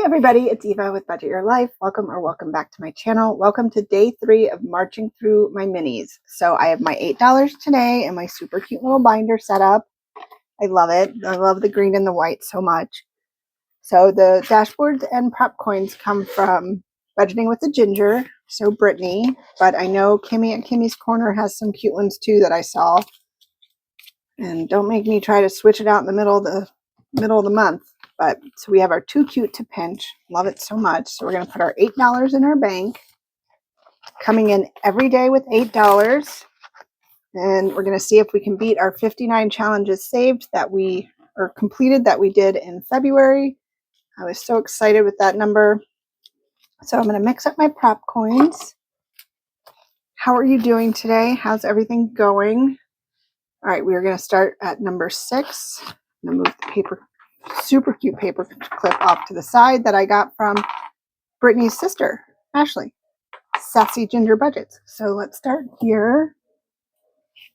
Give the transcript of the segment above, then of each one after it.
everybody, it's Eva with Budget Your Life. Welcome back to my channel. Welcome to day 3 of marching through my minis. So I have my $8 today and my super cute little binder set up. I love it. I love the green and the white so much. So the dashboards and prop coins come from Budgeting with the Ginger, so Brittany, but I know Kimmy at Kimmy's Corner has some cute ones too that I saw. And don't make me try to switch it out in the middle of the month. But so we have our Too Cute to Pinch. Love it so much. So we're going to put our $8 in our bank, coming in every day with $8. And we're going to see if we can beat our 59 challenges saved that we completed that we did in February. I was so excited with that number. So I'm going to mix up my prop coins. How are you doing today? How's everything going? All right, we are going to start at number 6. I'm going to move the super cute paper clip off to the side that I got from Brittany's sister, Ashley. Sassy Ginger Budgets. So let's start here.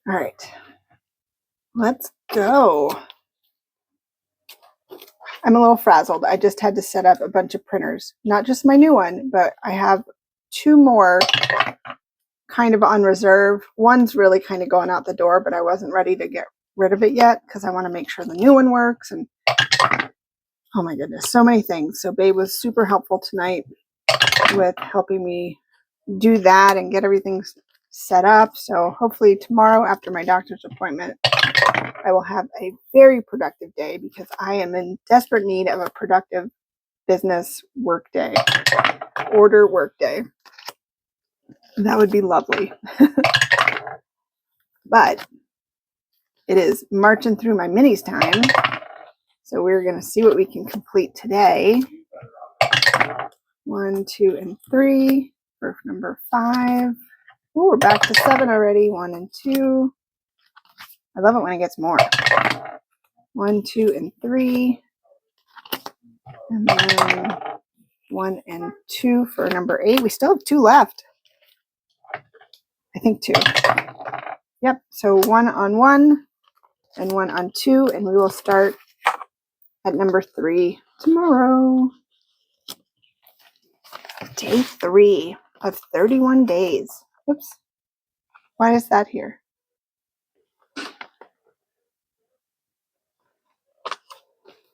All right, let's go. I'm a little frazzled. I just had to set up a bunch of printers. Not just my new one, but I have 2 more kind of on reserve. One's really kind of going out the door, but I wasn't ready to get rid of it yet because I want to make sure the new one works. And oh my goodness, so many things. So Babe was super helpful tonight with helping me do that and get everything set up. So hopefully tomorrow after my doctor's appointment, I will have a very productive day because I am in desperate need of a productive business work day, order work day. That would be lovely. But it is marching through my minis time. So we're going to see what we can complete today. 1, 2, and 3 for number 5. Oh, we're back to 7 already. 1 and 2. I love it when it gets more. 1, 2, and 3. And then 1 and 2 for number 8. We still have 2 left. I think 2. Yep. So 1 on 1 and 1 on 2. And we will start at number 3 tomorrow. Day 3 of 31 days. Oops. Why is that here?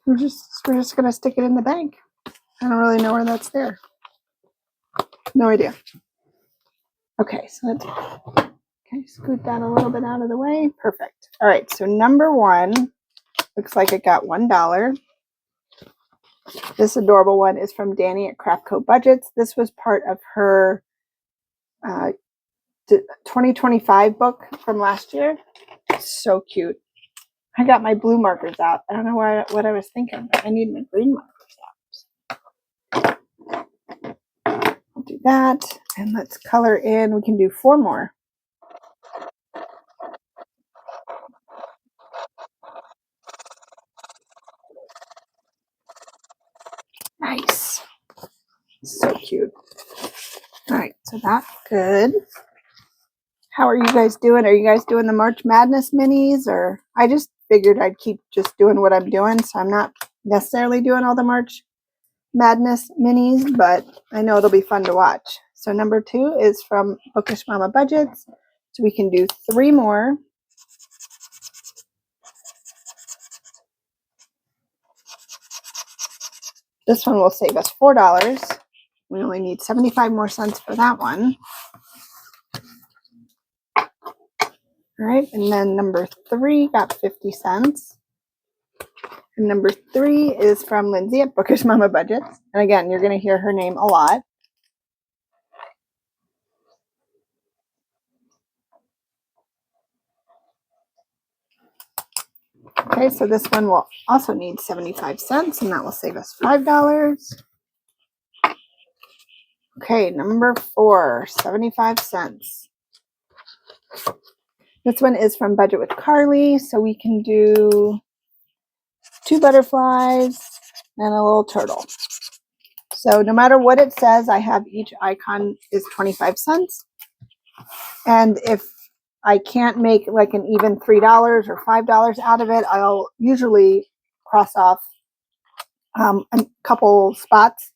We're just going to stick it in the bank. I don't really know where that's there. No idea. Okay, so let's scoot that a little bit out of the way. Perfect. All right, so number 1 looks like it got $1. This adorable one is from Danny at Craft Co Budgets. This was part of her 2025 book from last year. So cute. I got my blue markers out. I don't know what I was thinking, but I need my green markers out. I'll do that, and let's color in. We can do 4 more. Nice. So cute. All right, so that's good. How are you guys doing? Are you guys doing the March Madness minis? Or I just figured I'd keep just doing what I'm doing, so I'm not necessarily doing all the March Madness minis, but I know it'll be fun to watch. So number 2 is from Bookish Mama Budgets. So we can do 3 more. This one will save us $4. We only need 75 more cents for that one. All right, and then number 3 got 50 cents. And number 3 is from Lindsay at Bookish Mama Budgets. And again, you're going to hear her name a lot. Okay, so this one will also need 75 cents, and that will save us $5. Okay, number 4, 75 cents. This one is from Budget with Carly, so we can do 2 butterflies and a little turtle. So no matter what it says, I have each icon is 25 cents. And if I can't make like an even $3 or $5 out of it, I'll usually cross off a couple spots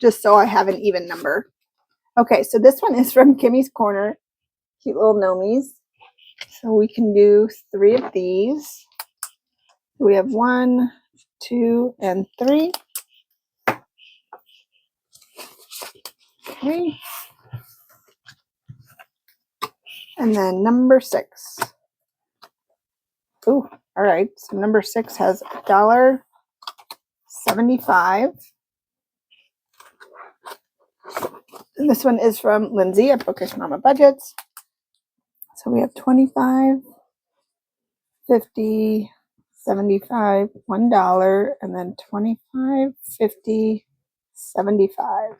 just so I have an even number. Okay, so this one is from Kimmy's Corner. Cute little gnomies. So we can do 3 of these. We have 1, 2, and 3. Okay. And then number 6. Ooh, all right. So number 6 has $1.75. And this one is from Lindsay at Bookish Mama Budgets. So we have 25, 50, 75, $1, and then 25, 50, 75.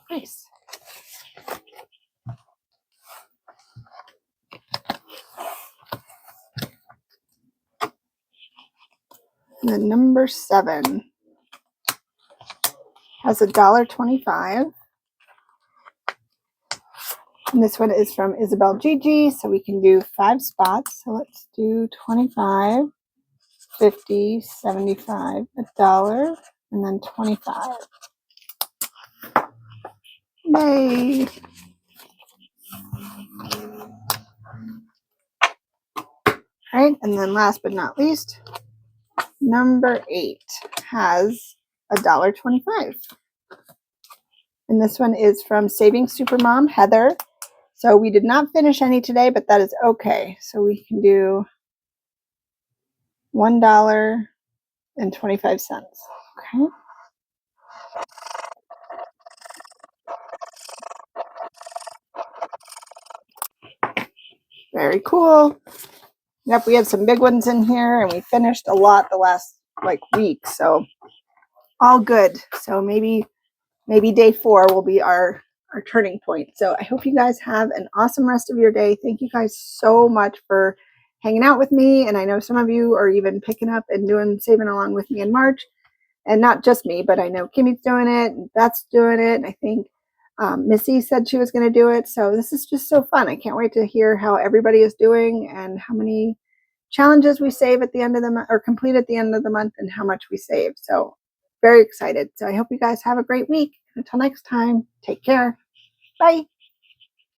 Nice. And then number 7 has $1.25. And this one is from Isabel Gigi, so we can do 5 spots. So let's do 25, 50, 75, $1, and then 25. Yay! All right, and then last but not least, number 8 has $1.25. And this one is from Saving Supermom, Heather. So we did not finish any today, but that is okay. So we can do $1.25. Okay. Very cool. Yep, we had some big ones in here, and we finished a lot the last week. So all good. So maybe day 4 will be our turning point. So I hope you guys have an awesome rest of your day. Thank you guys so much for hanging out with me. And I know some of you are even picking up and saving along with me in March. And not just me, but I know Kimmy's doing it, and Beth's doing it, and I think Missy said she was going to do it. So this is just so fun. I can't wait to hear how everybody is doing and how many challenges we save at the end of the month or complete at the end of the month and how much we save. So very excited. So I hope you guys have a great week. Until next time, take care. Bye.